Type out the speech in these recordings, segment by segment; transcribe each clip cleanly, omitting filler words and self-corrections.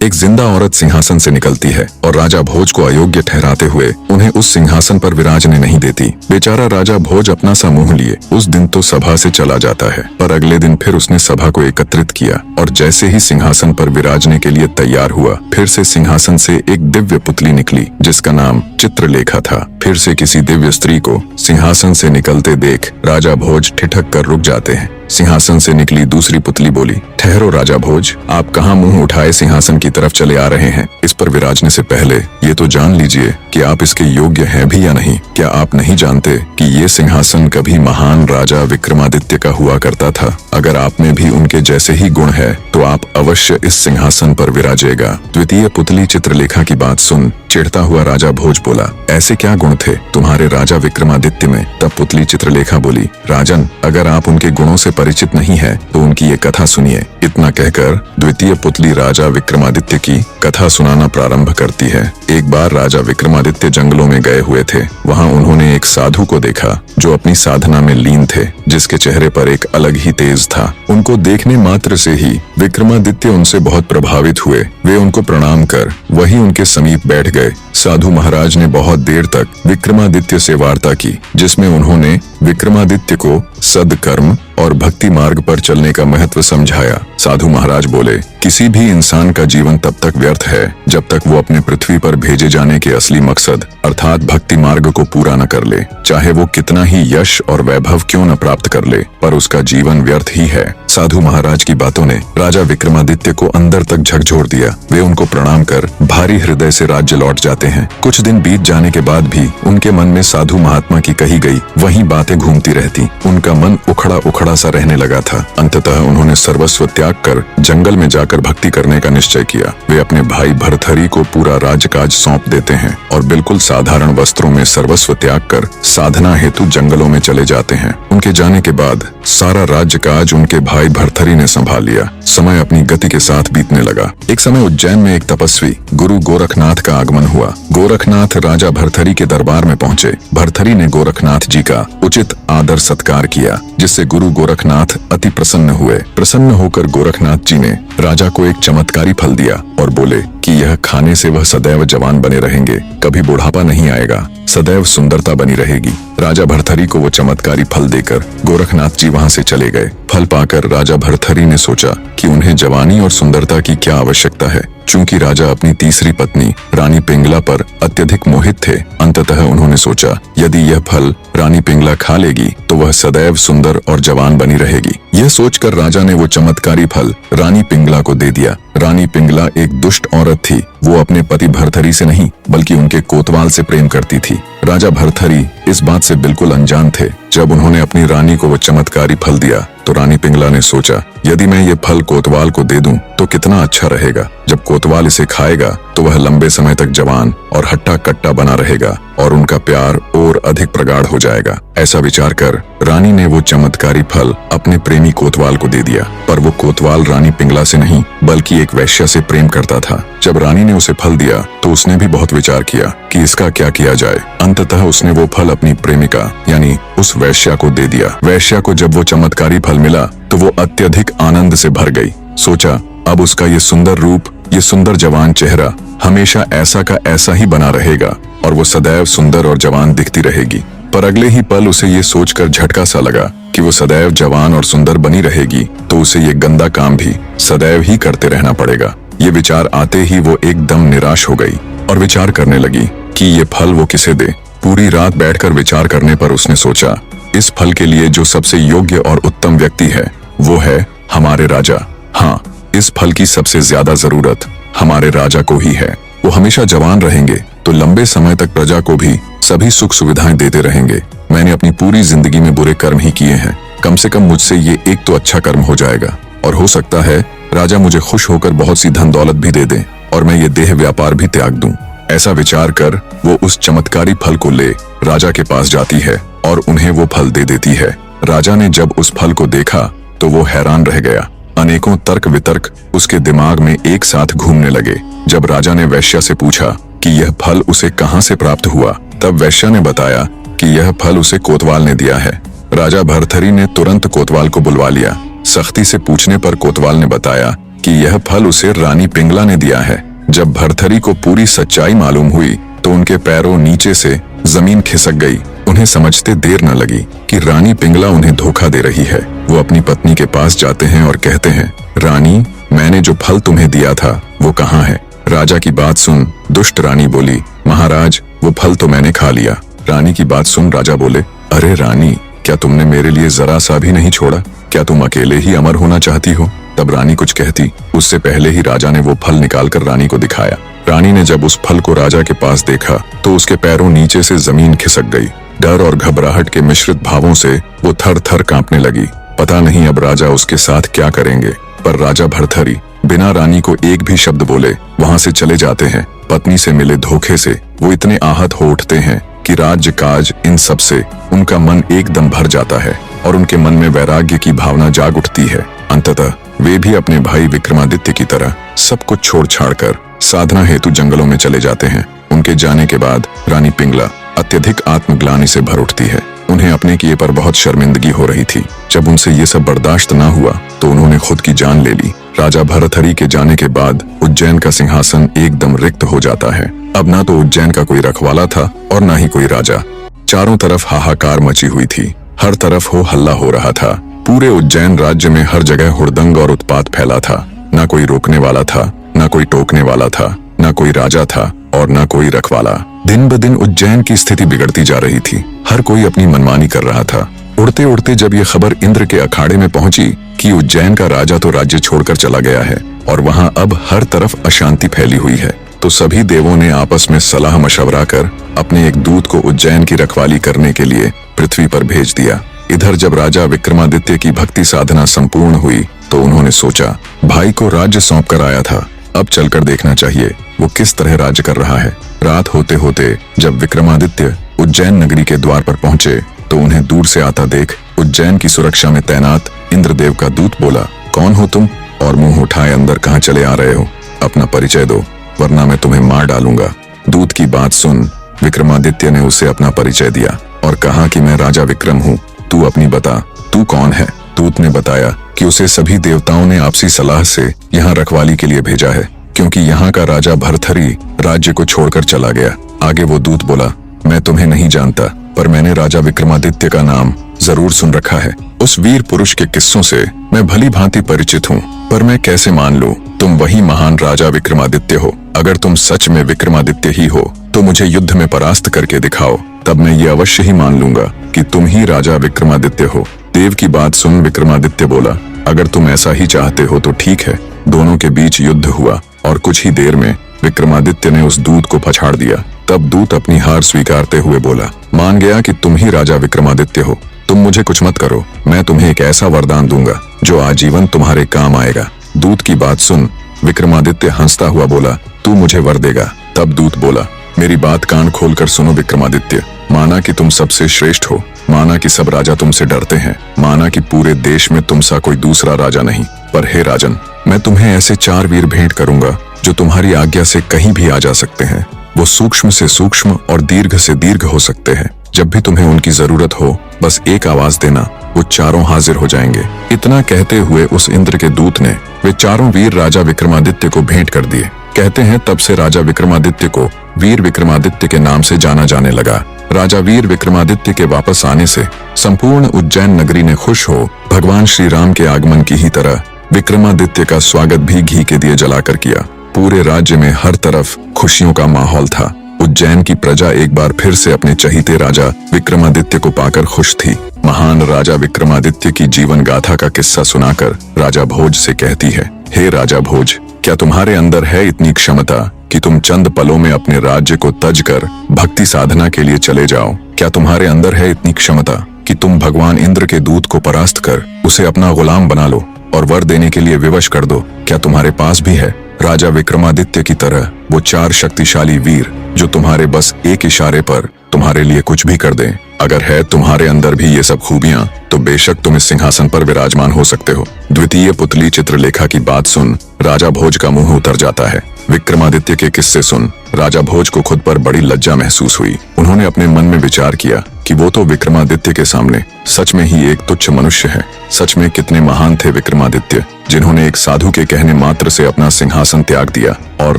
एक जिंदा औरत सिंहासन से निकलती है और राजा भोज को अयोग्य ठहराते हुए उन्हें उस सिंहासन पर विराजने नहीं देती। बेचारा राजा भोज अपना सा मुंह लिए उस दिन तो सभा से चला जाता है, पर अगले दिन फिर उसने सभा को एकत्रित किया और जैसे ही सिंहासन पर विराजने के लिए तैयार हुआ, फिर से सिंहासन से एक दिव्य पुतली निकली जिसका नाम चित्रलेखा था। फिर से किसी दिव्य स्त्री को सिंहासन से निकलते देख राजा भोज ठिठक कर रुक जाते हैं। सिंहासन से निकली दूसरी पुतली बोली, ठहरो राजा भोज, आप कहाँ मुंह उठाए सिंहासन की तरफ चले आ रहे हैं? इस पर विराजने से पहले ये तो जान लीजिए कि आप इसके योग्य हैं भी या नहीं। क्या आप नहीं जानते कि ये सिंहासन कभी महान राजा विक्रमादित्य का हुआ करता था? अगर आप में भी उनके जैसे ही गुण है तो आप अवश्य इस सिंहासन पर विराजेगा। द्वितीय पुतली चित्रलेखा की बात सुन चिढ़ता हुआ राजा भोज बोला, ऐसे क्या गुण थे तुम्हारे राजा विक्रमादित्य में? तब पुतली चित्रलेखा बोली, राजन, अगर आप उनके गुणों से परिचित नहीं है तो उनकी ये कथा सुनिए। इतना कहकर द्वितीय पुतली राजा विक्रमादित्य की कथा सुनाना प्रारंभ करती है। एक बार राजा विक्रमादित्य जंगलों में गए हुए थे। वहाँ उन्होंने एक साधु को देखा जो अपनी साधना में लीन थे, जिसके चेहरे पर एक अलग ही तेज था। उनको देखने मात्र से ही विक्रमादित्य उनसे बहुत प्रभावित हुए। वे उनको प्रणाम कर वहीं उनके समीप बैठ गए। साधु महाराज ने बहुत देर तक विक्रमादित्य से वार्ता की, जिसमें उन्होंने विक्रमादित्य को सद्कर्म और भक्ति मार्ग पर चलने का महत्व समझाया। साधु महाराज बोले, किसी भी इंसान का जीवन तब तक व्यर्थ है जब तक वो अपने पृथ्वी पर भेजे जाने के असली मकसद अर्थात भक्ति मार्ग को पूरा न कर ले। चाहे वो कितना ही यश और वैभव क्यों न प्राप्त कर ले, पर उसका जीवन व्यर्थ ही है। साधु महाराज की बातों ने राजा विक्रमादित्य को अंदर तक झकझोर दिया। वे उनको प्रणाम कर भारी हृदय से राज्य लौट जाते हैं। कुछ दिन बीत जाने के बाद भी उनके मन में साधु महात्मा की कही गई वही बातें घूमती रहती। उनका मन उखड़ा उखड़ा सा रहने लगा था। अंततः उन्होंने सर्वस्व त्याग कर जंगल में जाकर भक्ति करने का निश्चय किया। वे अपने भाई भर्तहरि को पूरा राजकाज सौंप देते हैं और बिल्कुल साधारण वस्त्रों में सर्वस्व त्याग कर साधना हेतु जंगलों में चले जाते हैं। उनके जाने के बाद सारा राज्यकाज उनके भाई भर्तहरि ने संभाल लिया। समय अपनी गति के साथ बीतने लगा। एक समय उज्जैन में एक तपस्वी गुरु गोरखनाथ का आगमन हुआ। गोरखनाथ राजा भर्तहरि के दरबार में पहुंचे। भर्तहरि ने गोरखनाथ जी का उचित आदर सत्कार किया, जिससे गुरु गोरखनाथ अति प्रसन्न हुए। प्रसन्न होकर गोरखनाथ जी ने राजा को एक चमत्कारी फल दिया और बोले कि यह खाने से वह सदैव जवान बने रहेंगे, कभी बुढ़ापा नहीं आएगा, सदैव सुंदरता बनी रहेगी। राजा भर्तहरि को वो चमत्कारी फल देकर गोरखनाथ जी वहां से चले गए। फल पाकर राजा भर्तहरि ने सोचा कि उन्हें जवानी और सुंदरता की क्या आवश्यकता है। चूंकि राजा अपनी तीसरी पत्नी रानी पिंगला पर अत्यधिक मोहित थे, अंततः उन्होंने सोचा यदि यह फल रानी पिंगला खा लेगी तो वह सदैव सुंदर और जवान बनी रहेगी। यह सोचकर राजा ने वो चमत्कारी फल रानी पिंगला को दे दिया। रानी पिंगला एक दुष्ट औरत थी। वो अपने पति भर्तहरि से नहीं बल्कि उनके कोतवाल से प्रेम करती थी। राजा भर्तहरि इस बात से बिल्कुल अनजान थे। जब उन्होंने अपनी रानी को वो चमत्कारी फल दिया तो रानी पिंगला ने सोचा यदि मैं ये फल कोतवाल को दे दूं तो कितना अच्छा रहेगा। जब कोतवाल इसे खाएगा तो वह लंबे समय तक जवान और हट्टा कट्टा बना रहेगा और उनका प्यार और अधिक प्रगाढ़ हो जाएगा। ऐसा विचार कर रानी ने वो चमत्कारी फल अपने प्रेमी कोतवाल को दे दिया। पर वो कोतवाल रानी पिंगला से नहीं बल्कि एक वैश्या से प्रेम करता था। जब रानी ने उसे फल दिया तो उसने भी बहुत विचार किया कि इसका क्या किया जाए। अंततः उसने वो फल अपनी प्रेमिका यानी उस वैश्या को दे दिया। वैश्या को जब वो चमत्कारी फल मिला तो वो अत्यधिक आनंद से भर गई। सोचा अब उसका ये सुंदर रूप, ये सुंदर जवान चेहरा हमेशा ऐसा का ऐसा ही बना रहेगा और वो सदैव सुंदर और जवान दिखती रहेगी। पर अगले ही पल उसे ये सोचकर झटका सा लगा कि वो सदैव जवान और सुंदर बनी रहेगी तो उसे ये गंदा काम भी सदैव ही करते रहना पड़ेगा। ये विचार आते ही वो एकदम निराश हो गई और विचार करने लगी कि ये फल वो किसे दे। पूरी रात बैठकर विचार करने पर उसने सोचा इस फल के लिए जो सबसे योग्य और उत्तम व्यक्ति है वो है हमारे राजा। हाँ, इस फल की सबसे ज्यादा जरूरत हमारे राजा को ही है। वो हमेशा जवान रहेंगे तो लंबे समय तक प्रजा को भी सभी सुख सुविधाएं देते रहेंगे। मैंने अपनी पूरी जिंदगी में बुरे कर्म ही किए हैं, कम से कम मुझसे ये एक तो अच्छा कर्म हो जाएगा और हो सकता है राजा मुझे खुश होकर बहुत सी धन दौलत भी दे दें और मैं ये देह व्यापार भी त्याग दूं। ऐसा विचार कर वो उस चमत्कारी फल को ले राजा के पास जाती है और उन्हें वो फल दे देती है। राजा ने जब उस फल को देखा तो वो हैरान रह गया। अनेकों तर्क वितर्क उसके दिमाग में एक साथ घूमने लगे। जब राजा ने वैश्या से पूछा कि यह फल उसे कहां से प्राप्त हुआ, तब वैश्या ने बताया कि यह फल उसे कोतवाल ने दिया है। राजा भर्तहरि ने तुरंत कोतवाल को बुलवा लिया। सख्ती से पूछने पर कोतवाल ने बताया कि यह फल उसे रानी पिंगला ने दिया है। जब भरथरी को पूरी सच्चाई मालूम हुई तो उनके पैरों नीचे से जमीन खिसक गई। उन्हें समझते देर न लगी कि रानी पिंगला उन्हें धोखा दे रही है। वो अपनी पत्नी के पास जाते हैं और कहते हैं, रानी, मैंने जो फल तुम्हें दिया था वो कहाँ है? राजा की बात सुन दुष्ट रानी बोली, महाराज, वो फल तो मैंने खा लिया। रानी की बात सुन राजा बोले, अरे रानी, क्या तुमने मेरे लिए जरा सा भी नहीं छोड़ा? क्या तुम अकेले ही अमर होना चाहती हो? तब रानी कुछ कहती उससे पहले ही राजा ने वो फल निकालकर रानी को दिखाया। रानी ने जब उस फल को राजा के पास देखा तो उसके पैरों नीचे से जमीन खिसक गई। डर और घबराहट के मिश्रित भावों से वो थर थर कांपने लगी। पता नहीं अब राजा उसके साथ क्या करेंगे। पर राजा भरथरी बिना रानी को एक भी शब्द बोले वहां से चले जाते हैं। पत्नी से मिले धोखे से वो इतने आहत हो उठते हैं कि राज्य काज इन सब से उनका मन एकदम भर जाता है और उनके मन में वैराग्य की भावना जाग उठती है। अंततः वे भी अपने भाई विक्रमादित्य की तरह सब कुछ छोड़ छाड़ कर साधना हेतु जंगलों में चले जाते हैं। उनके जाने के बाद रानी पिंगला अत्यधिक आत्मग्लानि से भर उठती है। उन्हें अपने किए पर बहुत शर्मिंदगी हो रही थी। जब उनसे ये सब बर्दाश्त न हुआ तो उन्होंने खुद की जान ले ली। राजा भरथरी के जाने के बाद उज्जैन का सिंहासन एकदम रिक्त हो जाता है। अब ना तो उज्जैन का कोई रखवाला था और ना ही कोई राजा। चारों तरफ हाहाकार मची हुई थी। हर तरफ हो हल्ला हो रहा था। पूरे उज्जैन राज्य में हर जगह हुड़दंग और उत्पात फैला था। ना कोई रोकने वाला था, ना कोई टोकने वाला था, ना कोई राजा था और ना कोई रखवाला। दिन ब दिन उज्जैन की स्थिति बिगड़ती जा रही थी। हर कोई अपनी मनमानी कर रहा था। उड़ते उड़ते जब ये खबर इंद्र के अखाड़े में पहुंची कि उज्जैन का राजा तो राज्य छोड़कर चला गया है और वहां अब हर तरफ अशांति फैली हुई है, तो सभी देवों ने आपस में सलाह मशवरा कर अपने एक दूत को उज्जैन की रखवाली करने के लिए पृथ्वी पर भेज दिया। इधर जब राजा विक्रमादित्य की भक्ति साधना संपूर्ण हुई तो उन्होंने सोचा, भाई को राज्य सौंप कर आया था, अब चलकर देखना चाहिए वो किस तरह राज्य कर रहा है। रात होते होते जब विक्रमादित्य उज्जैन नगरी के द्वार पर पहुंचे तो उन्हें दूर से आता देख उज्जैन की सुरक्षा में तैनात इंद्रदेव का दूत बोला, कौन हो तुम और मुंह उठाए अंदर कहाँ चले आ रहे हो? अपना परिचय दो वरना मैं तुम्हें मार डालूंगा। दूत की बात सुन विक्रमादित्य ने उसे अपना परिचय दिया और कहा कि मैं राजा विक्रम हूँ, तू अपनी बता, तू कौन है? दूत ने बताया कि उसे सभी देवताओं ने आपसी सलाह से यहाँ रखवाली के लिए भेजा है क्योंकि यहाँ का राजा भरथरी राज्य को छोड़कर चला गया। आगे वो दूत बोला, मैं तुम्हें नहीं जानता पर मैंने राजा विक्रमादित्य का नाम जरूर सुन रखा है। उस वीर पुरुष के किस्सों से मैं भली भांति परिचित हूँ, पर मैं कैसे मान लूं तुम वही महान राजा विक्रमादित्य हो? अगर तुम सच में विक्रमादित्य ही हो तो मुझे युद्ध में परास्त करके दिखाओ, तब मैं ये अवश्य ही मान लूंगा कि तुम ही राजा विक्रमादित्य हो। देव की बात सुन विक्रमादित्य बोला, अगर तुम ऐसा ही चाहते हो तो ठीक है। दोनों के बीच युद्ध हुआ और कुछ ही देर में विक्रमादित्य ने उस दूत को पछाड़ दिया। तब दूत अपनी हार स्वीकारते हुए बोला, मान गया कि तुम ही राजा विक्रमादित्य हो। तुम मुझे कुछ मत करो, मैं तुम्हें एक ऐसा वरदान दूंगा जो आजीवन तुम्हारे काम आएगा। दूत की बात सुन विक्रमादित्य हंसता हुआ बोला, तू मुझे वर देगा? तब दूत बोला, मेरी बात कान खोलकर सुनो विक्रमादित्य। माना कि तुम सबसे श्रेष्ठ हो, माना कि सब राजा तुमसे डरते हैं, माना कि पूरे देश में तुम सा कोई दूसरा राजा नहीं, पर हे राजन, मैं तुम्हें ऐसे 4 वीर भेंट करूंगा जो तुम्हारी आज्ञा से कहीं भी आ जा सकते हैं। वो सूक्ष्म से सूक्ष्म और दीर्घ से दीर्घ हो सकते हैं। जब भी तुम्हें उनकी जरूरत हो बस एक आवाज देना, वो चारों हाजिर हो जाएंगे। इतना कहते हुए उस इंद्र के दूत ने वे 4 वीर राजा विक्रमादित्य को भेंट कर दिए। कहते हैं तब से राजा विक्रमादित्य को वीर विक्रमादित्य के नाम से जाना जाने लगा। राजा वीर विक्रमादित्य के वापस आने से संपूर्ण उज्जैन नगरी ने खुश हो भगवान श्री राम के आगमन की ही तरह विक्रमादित्य का स्वागत भी घी के दिए जलाकर किया। पूरे राज्य में हर तरफ खुशियों का माहौल था। उज्जैन की प्रजा एक बार फिर से अपने चहीते राजा विक्रमादित्य को पाकर खुश थी। महान राजा विक्रमादित्य की जीवन गाथा का किस्सा सुनाकर राजा भोज से कहती है, हे राजा भोज, क्या तुम्हारे अंदर है इतनी क्षमता कि तुम चंद पलों में अपने राज्य को तज कर भक्ति साधना के लिए चले जाओ? क्या तुम्हारे अंदर है इतनी क्षमता कि तुम भगवान इंद्र के दूत को परास्त कर उसे अपना गुलाम बना लो और वर देने के लिए विवश कर दो? क्या तुम्हारे पास भी है राजा विक्रमादित्य की तरह वो 4 शक्तिशाली वीर जो तुम्हारे बस एक इशारे पर तुम्हारे लिए कुछ भी कर दें? अगर है तुम्हारे अंदर भी ये सब खूबियां तो बेशक तुम इस सिंहासन पर विराजमान हो सकते हो। द्वितीय पुतली चित्रलेखा की बात सुन राजा भोज का मुंह उतर जाता है। विक्रमादित्य के किस्से सुन राजा भोज को खुद पर बड़ी लज्जा महसूस हुई। उन्होंने अपने मन में विचार किया कि वो तो विक्रमादित्य के सामने सच में ही एक तुच्छ मनुष्य है। सच में कितने महान थे विक्रमादित्य, जिन्होंने एक साधु के कहने मात्र से अपना सिंहासन त्याग दिया और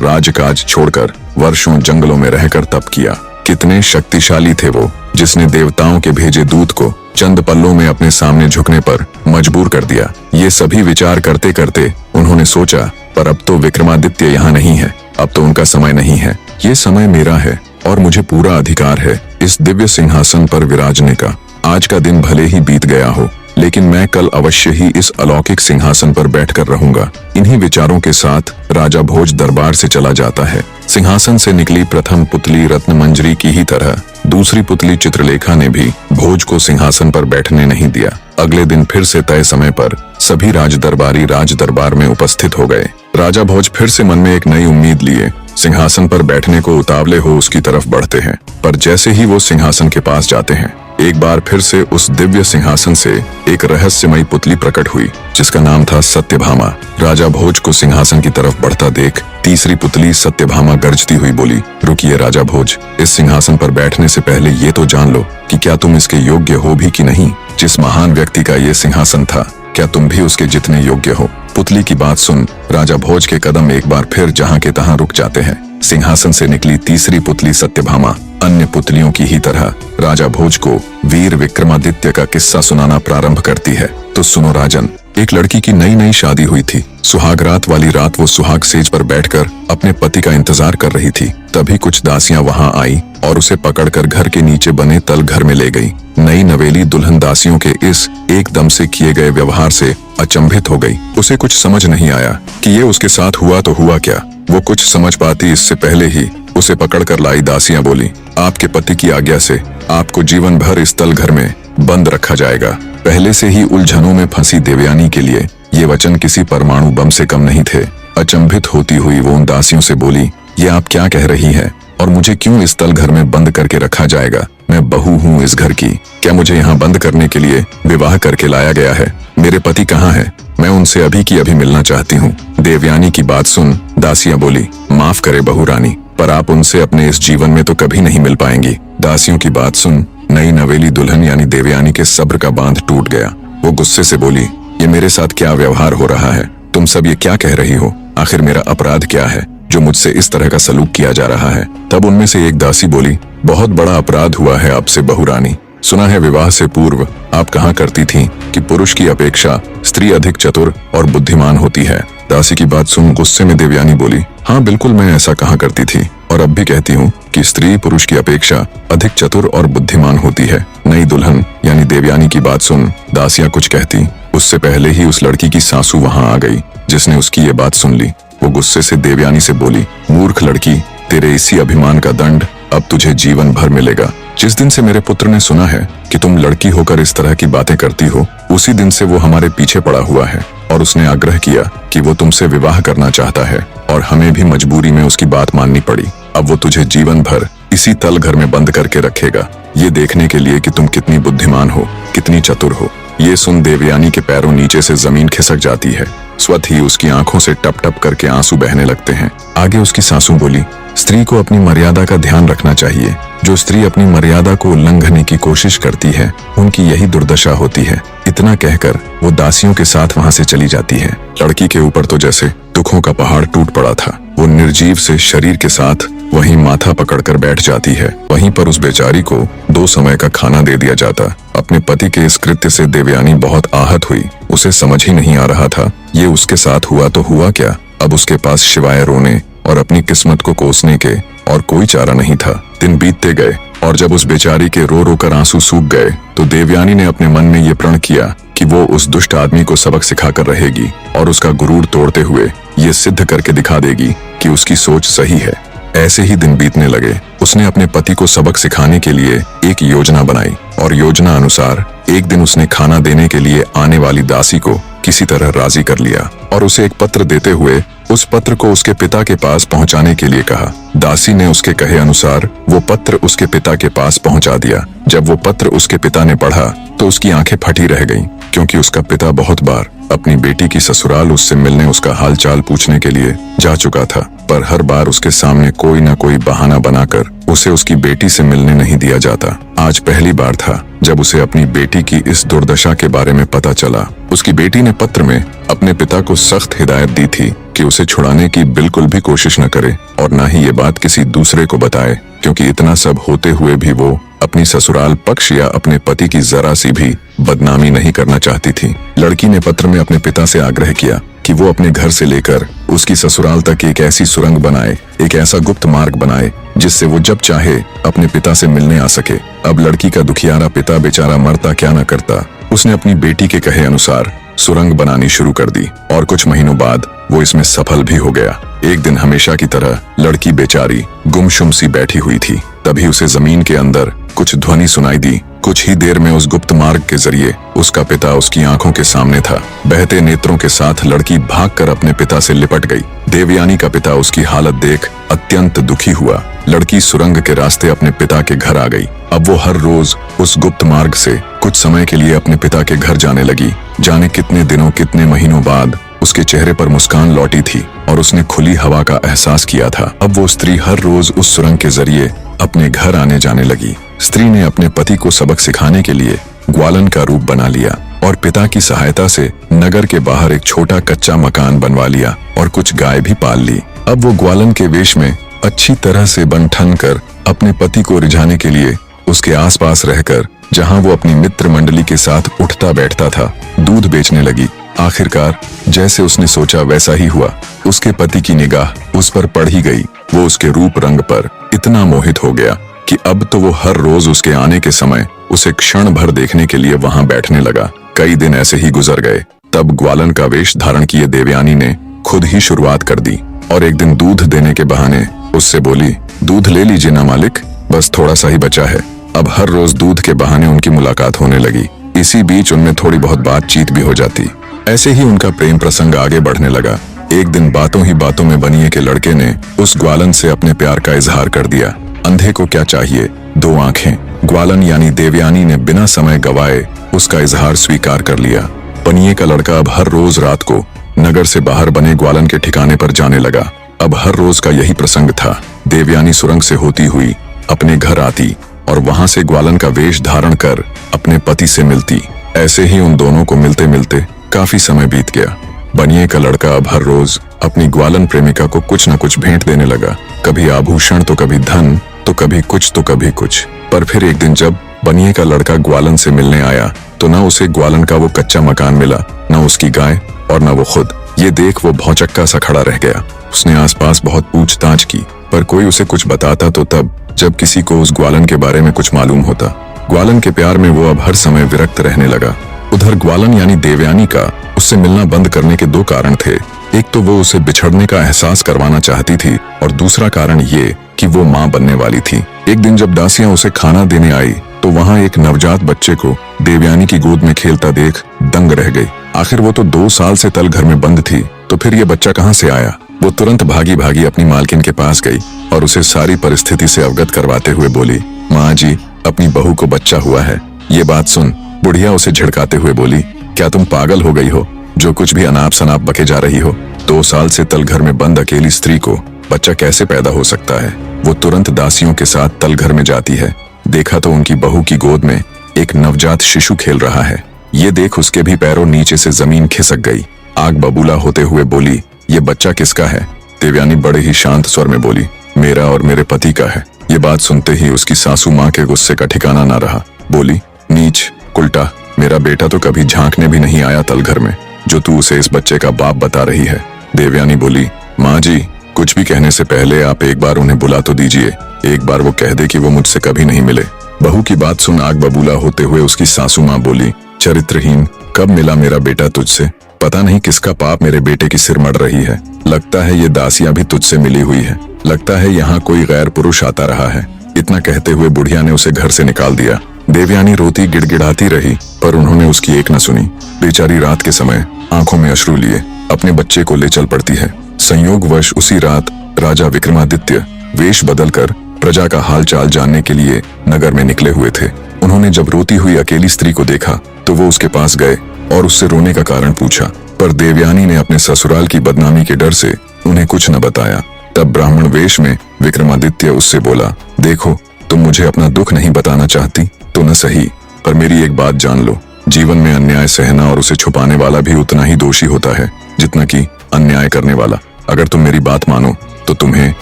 राजकाज छोड़कर वर्षों जंगलों में रहकर तप किया। कितने शक्तिशाली थे वो, जिसने देवताओं के भेजे दूत को चंद पल्लों में अपने सामने झुकने पर मजबूर कर दिया। ये सभी विचार करते करते उन्होंने सोचा, पर अब तो विक्रमादित्य यहाँ नहीं है, अब तो उनका समय नहीं है। ये समय मेरा है और मुझे पूरा अधिकार है इस दिव्य सिंहासन पर विराजने का। आज का दिन भले ही बीत गया हो, लेकिन मैं कल अवश्य ही इस अलौकिक सिंहासन पर बैठकर रहूंगा। इन्हीं विचारों के साथ राजा भोज दरबार से चला जाता है। सिंहासन से निकली प्रथम पुतली रत्नमंजरी की ही तरह दूसरी पुतली चित्रलेखा ने भी भोज को सिंहासन पर बैठने नहीं दिया। अगले दिन फिर से तय समय पर सभी राज दरबार में उपस्थित हो गए। राजा भोज फिर से मन में एक नई उम्मीद लिए सिंहासन पर बैठने को उतावले हो उसकी तरफ बढ़ते हैं, पर जैसे ही वो सिंहासन के पास जाते हैं, एक बार फिर से उस दिव्य सिंहासन से एक रहस्यमयी पुतली प्रकट हुई, जिसका नाम था सत्यभामा। राजा भोज को सिंहासन की तरफ बढ़ता देख तीसरी पुतली सत्यभामा गरजती हुई बोली, रुकिए राजा भोज, इस सिंहासन पर बैठने से पहले ये तो जान लो कि क्या तुम इसके योग्य हो भी कि नहीं। जिस महान व्यक्ति का ये सिंहासन था, क्या तुम भी उसके जितने योग्य हो। पुतली की बात सुन राजा भोज के कदम एक बार फिर जहाँ के तहाँ रुक जाते हैं। सिंहासन से निकली तीसरी पुतली सत्यभामा अन्य पुतलियों की ही तरह राजा भोज को वीर विक्रमादित्य का किस्सा सुनाना प्रारंभ करती है। तो सुनो राजन, एक लड़की की नई नई शादी हुई थी। सुहाग रात वाली रात वो सुहाग सेज पर बैठकर अपने पति का इंतजार कर रही थी। तभी कुछ दासियां वहां आई और उसे पकड़कर घर के नीचे बने तल घर में ले गई। नई नवेली दुल्हन दासियों के इस एकदम से किए गए व्यवहार से अचंभित हो गई। उसे कुछ समझ नहीं आया कि ये उसके साथ हुआ तो हुआ क्या। वो कुछ समझ पाती इससे पहले ही उसे पकड़कर लाई दासियां बोली, आपके पति की आज्ञा से आपको जीवन भर इस तल घर में बंद रखा जाएगा। पहले से ही उलझनों में फंसी देवयानी के लिए ये वचन किसी परमाणु बम से कम नहीं थे। अचंभित होती हुई वो उन दासियों से बोली, ये आप क्या कह रही है और मुझे क्यों इस तल घर में बंद करके रखा जाएगा। मैं बहू हूँ इस घर की, क्या मुझे यहाँ बंद करने के लिए विवाह करके लाया गया है। मेरे पति कहाँ है, मैं उनसे अभी की अभी मिलना चाहती हूँ। देवयानी की बात सुन दासियां बोली, माफ करे बहू रानी, पर आप उनसे अपने इस जीवन में तो कभी नहीं मिल पाएंगी। दासियों की बात सुन नई नवेली दुल्हन यानी देवयानी के सब्र का बांध टूट गया। वो गुस्से से बोली, ये मेरे साथ क्या व्यवहार हो रहा है, तुम सब ये क्या कह रही हो। आखिर मेरा अपराध क्या है जो मुझसे इस तरह का सलूक किया जा रहा है। तब उनमें से एक दासी बोली, बहुत बड़ा अपराध हुआ है आपसे बहू रानी। सुना है विवाह से पूर्व आप कहा करती थीं कि पुरुष की अपेक्षा स्त्री अधिक चतुर और बुद्धिमान होती है। दासी की बात सुन गुस्से में देवयानी बोली, हाँ बिल्कुल मैं ऐसा कहा करती थी और अब भी कहती हूँ कि स्त्री पुरुष की अपेक्षा अधिक चतुर और बुद्धिमान होती है। नई दुल्हन यानी देवयानी की बात सुन दासियां कुछ कहती, उससे पहले ही उस लड़की की सासू वहां आ गई जिसने उसकी ये बात सुन ली। वो गुस्से से देवयानी से बोली, मूर्ख लड़की, तेरे इसी अभिमान का दंड अब तुझे जीवन भर मिलेगा। जिस दिन से मेरे पुत्र ने सुना है कि तुम लड़की होकर इस तरह की बातें करती हो, उसी दिन से वो हमारे पीछे पड़ा हुआ है और उसने आग्रह किया कि वो तुमसे विवाह करना चाहता है और हमें भी मजबूरी में उसकी बात माननी पड़ी। अब वो तुझे जीवन भर इसी तल घर में बंद करके रखेगा, ये देखने के लिए कि तुम कितनी बुद्धिमान हो, कितनी चतुर हो। ये सुन देवयानी के पैरों नीचे से जमीन खिसक जाती है। स्वतः ही उसकी आंखों से टप टप करके आंसू बहने लगते हैं। आगे उसकी सासू बोली, स्त्री को अपनी मर्यादा का ध्यान रखना चाहिए। जो स्त्री अपनी मर्यादा को उल्लंघने की कोशिश करती है उनकी यही दुर्दशा होती है। इतना कहकर वो दासियों के साथ वहां से चली जाती है। लड़की के ऊपर तो जैसे दुखों का पहाड़ टूट पड़ा था। वो निर्जीव से शरीर के साथ वहीं माथा पकड़कर बैठ जाती है। वहीं पर उस बेचारी को 2 समय का खाना दे दिया जाता। अपने पति के इस कृत्य से देवयानी बहुत आहत हुई। उसे समझ ही नहीं आ रहा था ये उसके साथ हुआ तो हुआ क्या। अब उसके पास सिवाय रोने और अपनी किस्मत को कोसने के और कोई चारा नहीं था। दिन बीतते गए और जब उस बेचारी के रो रो कर आंसू सूख गए तो देवयानी ने अपने मन में ये प्रण किया कि वो उस दुष्ट आदमी को सबक सिखाकर रहेगी और उसका गुरूर तोड़ते हुए ये सिद्ध करके दिखा देगी कि उसकी सोच सही है। ऐसे ही दिन बीतने लगे। उसने अपने पति को सबक सिखाने के लिए एक योजना बनाई और योजना अनुसार एक दिन उसने खाना देने के लिए आने वाली दासी को किसी तरह राजी कर लिया और उसे एक पत्र देते हुए उस पत्र को उसके पिता के पास पहुंचाने के लिए कहा। दासी ने उसके कहे अनुसार वो पत्र उसके पिता के पास पहुंचा दिया। जब वो पत्र उसके पिता ने पढ़ा तो उसकी आंखें फटी रह गईं, क्योंकि उसका पिता बहुत बार अपनी बेटी की ससुराल उससे मिलने उसका हालचाल पूछने के लिए जा चुका था। पर हर बार उसके सामने कोई न कोई बहाना बनाकर उसे उसकी बेटी से मिलने नहीं दिया जाता। आज पहली बार था जब उसे अपनी बेटी की इस दुर्दशा के बारे में पता चला। उसकी बेटी ने पत्र में अपने पिता को सख्त हिदायत दी थी कि उसे छुड़ाने की बिल्कुल भी कोशिश न करे और न ही ये बात किसी दूसरे को बताए, क्योंकि इतना सब होते हुए भी वो अपनी ससुराल पक्ष या अपने पति की जरा सी भी बदनामी नहीं करना चाहती थी। लड़की ने पत्र में अपने पिता से आग्रह किया कि वो अपने घर से लेकर उसकी ससुराल तक एक ऐसी सुरंग बनाए, एक ऐसा गुप्त मार्ग बनाए जिससे वो जब चाहे अपने पिता से मिलने आ सके। अब लड़की का दुखियारा पिता बेचारा मरता क्या न करता, उसने अपनी बेटी के कहे अनुसार सुरंग बनानी शुरू कर दी और कुछ महीनों बाद वो इसमें सफल भी हो गया। एक दिन हमेशा की तरह लड़की बेचारी गुमसुम सी बैठी हुई थी। तभी उसे जमीन के अंदर कुछ ध्वनि सुनाई दी। कुछ ही देर में उस गुप्त मार्ग के जरिए उसका पिता उसकी आंखों के सामने था। बहते नेत्रों के साथ लड़की भागकर अपने पिता से लिपट गई। देवयानी का पिता उसकी हालत देख अत्यंत दुखी हुआ। लड़की सुरंग के रास्ते अपने पिता के घर आ गई। अब वो हर रोज उस गुप्त मार्ग से कुछ समय के लिए अपने पिता के घर जाने लगी। जाने कितने दिनों कितने महीनों बाद उसके चेहरे पर मुस्कान लौटी थी और उसने खुली हवा का एहसास किया था। अब वो स्त्री हर रोज उस सुरंग के जरिए अपने घर आने जाने लगी। स्त्री ने अपने पति को सबक सिखाने के लिए ग्वालन का रूप बना लिया और पिता की सहायता से नगर के बाहर एक छोटा कच्चा मकान बनवा लिया और कुछ गाय भी पाल ली। अब वो ग्वालन के वेश में अच्छी तरह से बन ठन कर अपने पति को रिझाने के लिए उसके आसपास रहकर, जहां वो अपनी मित्र मंडली के साथ उठता बैठता था, दूध बेचने लगी। आखिरकार जैसे उसने सोचा वैसा ही हुआ। उसके पति की निगाह उस पर पड़ ही गई। वो उसके रूप रंग पर इतना मोहित हो गया कि अब तो वो हर रोज उसके आने के समय उसे क्षण भर देखने के लिए वहां बैठने लगा। कई दिन ऐसे ही गुजर गए। तब ग्वालन का वेश धारण किए देवयानी ने खुद ही शुरुआत कर दी और एक दिन दूध देने के बहाने उससे बोली, दूध ले लीजिए ना मालिक, बस थोड़ा सा ही बचा है। अब हर रोज दूध के बहाने उनकी मुलाकात होने लगी। इसी बीच उनमें थोड़ी बहुत बातचीत भी हो जाती। ऐसे ही उनका प्रेम प्रसंग आगे बढ़ने लगा। एक दिन बातों ही बातों में बनिए के लड़के ने उस ग्वालन से अपने प्यार का इजहार कर दिया। अंधे को क्या चाहिए, दो आंखें। ग्वालन यानी देवयानी ने बिना समय गवाए उसका इजहार स्वीकार कर लिया। बनिए का लड़का अब हर रोज रात को नगर से बाहर बने ग्वालन के ठिकाने पर जाने लगा। अब हर रोज का यही प्रसंग था। देवयानी सुरंग से होती हुई अपने घर आती और वहां से ग्वालन का वेश धारण कर अपने पति से मिलती। ऐसे ही उन दोनों को मिलते मिलते काफी समय बीत गया। बनिए का लड़का अब हर रोज अपनी ग्वालन प्रेमिका को कुछ न कुछ भेंट देने लगा। कभी आभूषण तो कभी धन, तो कभी कुछ तो कभी कुछ। पर फिर एक दिन जब बनिए का लड़का ग्वालन से मिलने आया तो न उसे ग्वालन का वो कच्चा मकान मिला, न उसकी गाय और न वो खुद। ये देख वो भौचक्का सा खड़ा रह गया। उसने आसपास बहुत पूछताछ की पर कोई उसे कुछ बताता तो तब जब किसी को उस ग्वालन के बारे में कुछ मालूम होता। ग्वालन के प्यार में वो अब हर समय विरक्त रहने लगा। उधर ग्वालन यानी देवयानी का उससे मिलना बंद करने के दो कारण थे। एक तो वो उसे बिछड़ने का एहसास करवाना चाहती थी और दूसरा कारण ये कि वो माँ बनने वाली थी। एक दिन जब दासियां उसे खाना देने आई तो वहाँ एक नवजात बच्चे को देवयानी की गोद में खेलता देख दंग रह गई। आखिर वो तो 2 साल से तल घर में बंद थी, तो फिर ये बच्चा कहाँ से आया। वो तुरंत भागी भागी अपनी मालकिन के पास गई और उसे सारी परिस्थिति से अवगत करवाते हुए बोली, माँ जी, अपनी बहू को बच्चा हुआ है। ये बात सुन बुढ़िया उसे झिड़काते हुए बोली, क्या तुम पागल हो गई हो, जो कुछ भी अनाप शनाप बके जा रही हो। 2 साल से तल घर में बंद अकेली स्त्री को बच्चा कैसे पैदा हो सकता है। वो तुरंत दासियों के साथ तल घर में जाती है। देखा तो उनकी बहू की गोद में एक नवजात शिशु खेल रहा है। ये देख उसके भी पैरों नीचे से जमीन खिसक गई। आग बबूला होते हुए बोली, ये बच्चा किसका है। देवयानी बड़े ही शांत स्वर में बोली, मेरा और मेरे पति का है। ये बात सुनते ही उसकी सासू माँ के गुस्से का ठिकाना ना रहा। बोली, नीच उल्टा, मेरा बेटा तो कभी झांकने भी नहीं आया तल घर में, जो तू उसे इस बच्चे का बाप बता रही है। देवयानी बोली, माँ जी, कुछ भी कहने से पहले आप एक बार उन्हें बुला तो दीजिए। एक बार वो कह दे कि वो मुझसे कभी नहीं मिले। बहू की बात सुन आग बबूला होते हुए उसकी सासू माँ बोली, चरित्रहीन, कब मिला मेरा बेटा तुझसे। पता नहीं किसका पाप मेरे बेटे की सिर मड़ रही है। लगता है ये दासियां भी तुझसे मिली हुई है। लगता है यहाँ कोई गैर पुरुष आता रहा है। इतना कहते हुए बुढ़िया ने उसे घर से निकाल दिया। देवयानी रोती गिड़गिड़ाती रही पर उन्होंने उसकी एक न सुनी। बेचारी रात के समय आंखों में अश्रु लिए अपने बच्चे को ले चल पड़ती है। संयोगवश उसी रात राजा विक्रमादित्य वेश बदलकर प्रजा का हाल चाल जानने के लिए नगर में निकले हुए थे। उन्होंने जब रोती हुई अकेली स्त्री को देखा तो वो उसके पास गए और उससे रोने का कारण पूछा, पर देवयानी ने अपने ससुराल की बदनामी के डर से उन्हें कुछ न बताया। तब ब्राह्मण वेश में विक्रमादित्य उससे बोला, देखो तुम मुझे अपना दुख नहीं बताना चाहती तो न सही, पर मेरी एक बात जान लो, जीवन में अन्याय सहना और उसे छुपाने वाला भी उतना ही दोषी होता है जितना कि अन्याय करने वाला। अगर तुम मेरी बात मानो तो तुम्हें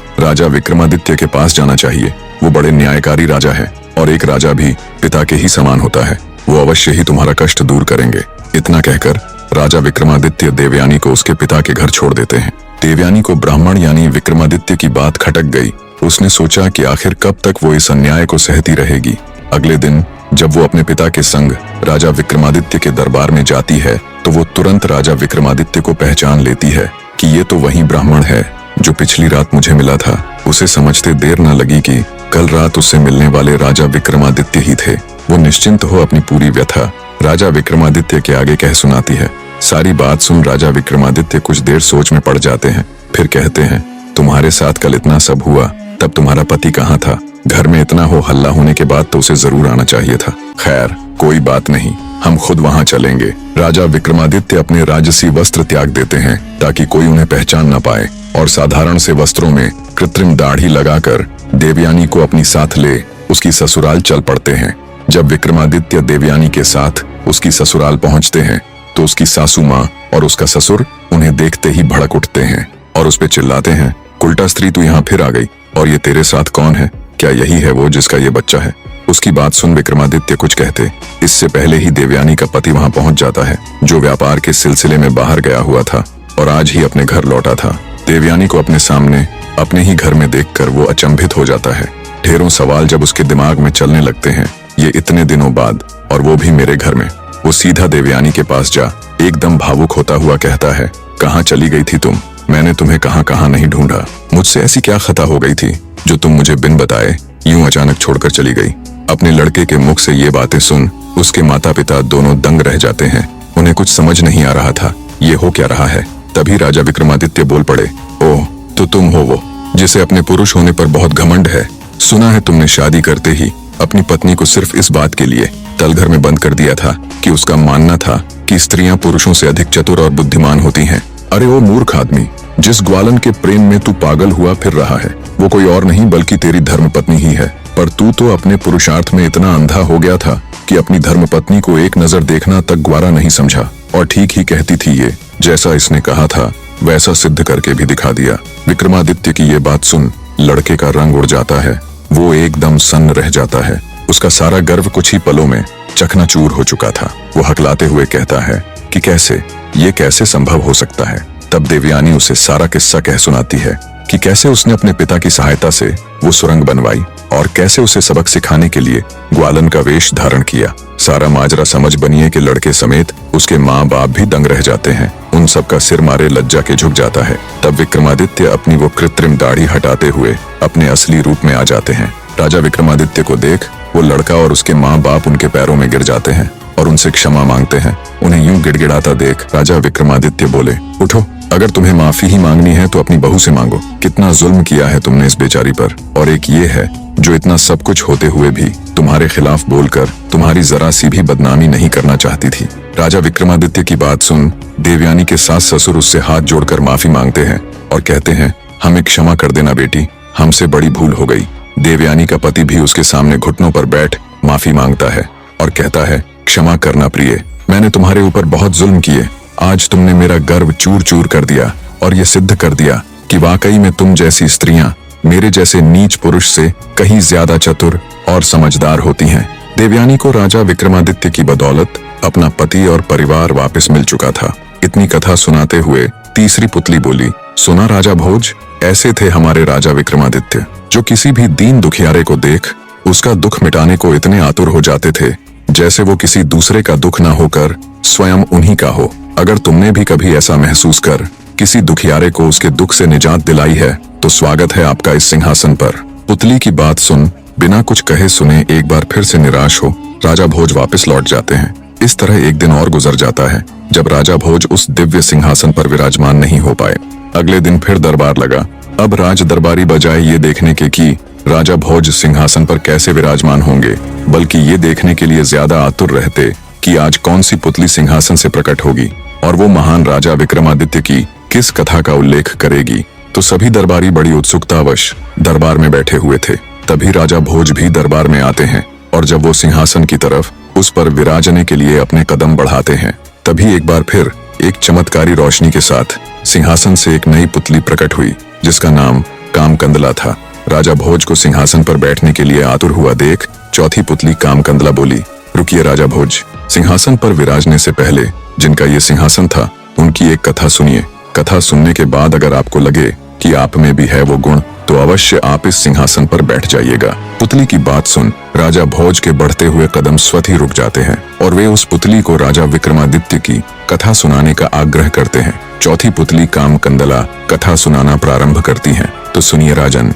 राजा विक्रमादित्य के पास जाना चाहिए। वो बड़े न्यायकारी राजा है और एक राजा भी पिता के ही समान होता है। वो अवश्य ही तुम्हारा कष्ट दूर करेंगे। इतना कहकर राजा विक्रमादित्य देवयानी को उसके पिता के घर छोड़ देते हैं। देवयानी को ब्राह्मण यानी विक्रमादित्य की बात खटक गई। उसने सोचा कि आखिर कब तक वो इस अन्याय को सहती रहेगी। अगले दिन जब वो अपने पिता के संग राजा विक्रमादित्य के दरबार में जाती है तो वो तुरंत राजा विक्रमादित्य को पहचान लेती है कि ये तो वही ब्राह्मण है जो पिछली रात मुझे मिला था। उसे समझते देर न लगी कि कल रात उससे मिलने वाले राजा विक्रमादित्य ही थे। वो निश्चिंत हो अपनी पूरी व्यथा राजा विक्रमादित्य के आगे कह सुनाती है। सारी बात सुन राजा विक्रमादित्य कुछ देर सोच में पड़ जाते हैं, फिर कहते हैं, तुम्हारे साथ कल इतना सब हुआ तब तुम्हारा पति कहाँ था? घर में इतना हो हल्ला होने के बाद तो उसे जरूर आना चाहिए था। खैर कोई बात नहीं, हम खुद वहां चलेंगे। राजा विक्रमादित्य अपने राजसी वस्त्र त्याग देते हैं ताकि कोई उन्हें पहचान न पाए और साधारण से वस्त्रों में कृत्रिम दाढ़ी लगाकर देवयानी को अपनी साथ ले उसकी ससुराल चल पड़ते हैं। जब विक्रमादित्य देवयानी के साथ उसकी ससुराल पहुंचते हैं तो उसकी सासू माँ और उसका ससुर उन्हें देखते ही भड़क उठते हैं और उस पे चिल्लाते हैं, उल्टा स्त्री तू यहाँ फिर आ गई, और ये तेरे साथ कौन है? क्या यही है वो जिसका ये बच्चा है? उसकी बात सुन विक्रमादित्य कुछ कहते, इससे पहले ही देवयानी का पति वहां पहुंच जाता है, जो व्यापार के सिलसिले में बाहर गया हुआ था और आज ही अपने घर लौटा था। देवयानी को अपने सामने अपने ही घर में देखकर वो अचंभित हो जाता है। ढेरों सवाल जब उसके दिमाग में चलने लगते हैं, ये इतने दिनों बाद और वो भी मेरे घर में। वो सीधा देवयानी के पास जा एकदम भावुक होता हुआ कहता है, कहाँ चली गई थी तुम? मैंने तुम्हें कहाँ कहाँ नहीं ढूंढा। मुझसे ऐसी क्या खता हो गई थी जो तुम मुझे बिन बताए यूं अचानक छोड़कर चली गई? अपने लड़के के मुख से ये बातें सुन उसके माता पिता दोनों दंग रह जाते हैं। उन्हें कुछ समझ नहीं आ रहा था ये हो क्या रहा है। तभी राजा विक्रमादित्य बोल पड़े, ओह तो तुम हो वो जिसे अपने पुरुष होने पर बहुत घमंड है। सुना है तुमने शादी करते ही अपनी पत्नी को सिर्फ इस बात के लिए तलघर में बंद कर दिया था कि उसका मानना था कि स्त्रियां पुरुषों से अधिक चतुर और बुद्धिमान होती हैं। अरे ओ मूर्ख आदमी, जिस ग्वालन के प्रेम में तू पागल हुआ फिर रहा है वो कोई और नहीं बल्कि तेरी धर्मपत्नी ही है। पर तू तो अपने पुरुषार्थ में इतना अंधा हो गया था कि अपनी धर्मपत्नी को एक नजर देखना तक ग्वारा नहीं समझा। और ठीक ही कहती थी ये, जैसा इसने कहा था वैसा सिद्ध करके भी दिखा दिया। विक्रमादित्य की ये बात सुन लड़के का रंग उड़ जाता है। वो एकदम सन्न रह जाता है। उसका सारा गर्व कुछ ही पलों में चकनाचूर हो चुका था। वो हकलाते हुए कहता है कि कैसे, ये कैसे संभव हो सकता है? तब देवयानी उसे सारा किस्सा कह सुनाती है कि कैसे उसने अपने पिता की सहायता से वो सुरंग बनवाई और कैसे उसे सबक सिखाने के लिए ग्वालन का वेश धारण किया। सारा माजरा समझ बनिए कि लड़के समेत उसके माँ बाप भी दंग रह जाते हैं। उन सब का सिर मारे लज्जा के झुक जाता है। तब विक्रमादित्य अपनी वो कृत्रिम दाढ़ी हटाते हुए अपने असली रूप में आ जाते हैं। राजा विक्रमादित्य को देख वो लड़का और उसके माँ बाप उनके पैरों में गिर जाते हैं और उनसे क्षमा मांगते हैं। उन्हें यूं गिड़गिड़ाता देख राजा विक्रमादित्य बोले, उठो, अगर तुम्हें माफी ही मांगनी है तो अपनी बहू से मांगो। कितना जुल्म किया है तुमने इस बेचारी पर। और एक ये है जो इतना सब कुछ होते हुए भी तुम्हारे खिलाफ बोलकर तुम्हारी जरा सी भी बदनामी नहीं करना चाहती थी। राजा विक्रमादित्य की बात सुन देवयानी के सास ससुर उससे हाथ जोड़कर माफी मांगते हैं और कहते हैं, हमें क्षमा कर देना बेटी, हमसे बड़ी भूल हो गई। देवयानी का पति भी उसके सामने घुटनों पर बैठ माफी मांगता है और कहता है, क्षमा करना प्रिय, मैंने तुम्हारे ऊपर बहुत जुल्म किए। आज तुमने मेरा गर्व चूर चूर कर दिया और ये सिद्ध कर दिया कि वाकई में तुम जैसी स्त्रियां मेरे जैसे नीच पुरुष से कहीं ज्यादा चतुर और समझदार होती हैं। देवयानी को राजा विक्रमादित्य की बदौलत अपना पति और परिवार वापस मिल चुका था। इतनी कथा सुनाते हुए तीसरी पुतली बोली, सुना राजा भोज, ऐसे थे हमारे राजा विक्रमादित्य जो किसी भी दीन दुखियारे को देख उसका दुख मिटाने को इतने आतुर हो जाते थे जैसे वो किसी दूसरे का दुख ना होकर स्वयं उन्हीं का हो। अगर तुमने भी कभी ऐसा महसूस कर किसी दुखियारे को उसके दुख से निजात दिलाई है तो स्वागत है आपका इस सिंहासन पर। पुतली की बात सुन बिना कुछ कहे सुने एक बार फिर से निराश हो राजा भोज वापस लौट जाते हैं। इस तरह एक दिन और गुजर जाता है जब राजा भोज उस दिव्य सिंहासन पर विराजमान नहीं हो पाए। अगले दिन फिर दरबार लगा। अब राज दरबारी बजाय ये देखने के कि राजा भोज सिंहासन पर कैसे विराजमान होंगे, बल्कि ये देखने के लिए ज्यादा आतुर रहते कि आज कौन सी पुतली सिंहासन से प्रकट होगी और वो महान राजा विक्रमादित्य की किस कथा का उल्लेख करेगी। तो सभी दरबारी बड़ी उत्सुकतावश दरबार में बैठे हुए थे। तभी राजा भोज भी दरबार में आते हैं और जब वो सिंहासन की तरफ उस पर विराजने के लिए अपने कदम बढ़ाते हैं, तभी एक बार फिर एक चमत्कारी रोशनी के साथ सिंहासन से एक नई पुतली प्रकट हुई जिसका नाम कामकंदला था। राजा भोज को सिंहासन पर बैठने के लिए आतुर हुआ देख चौथी पुतली कामकंदला बोली, रुकिए राजा भोज, सिंहासन पर विराजने से पहले जिनका ये सिंहासन था उनकी एक कथा सुनिए। कथा सुनने के बाद अगर आपको लगे कि आप में भी है वो गुण तो अवश्य आप इस सिंहासन पर बैठ जाइएगा। पुतली की बात सुन राजा भोज के बढ़ते हुए कदम स्वतः ही रुक जाते हैं और वे उस पुतली को राजा विक्रमादित्य की कथा सुनाने का आग्रह करते हैं। चौथी पुतली कामकंदला कथा सुनाना प्रारंभ करती है। तो सुनिए राजन।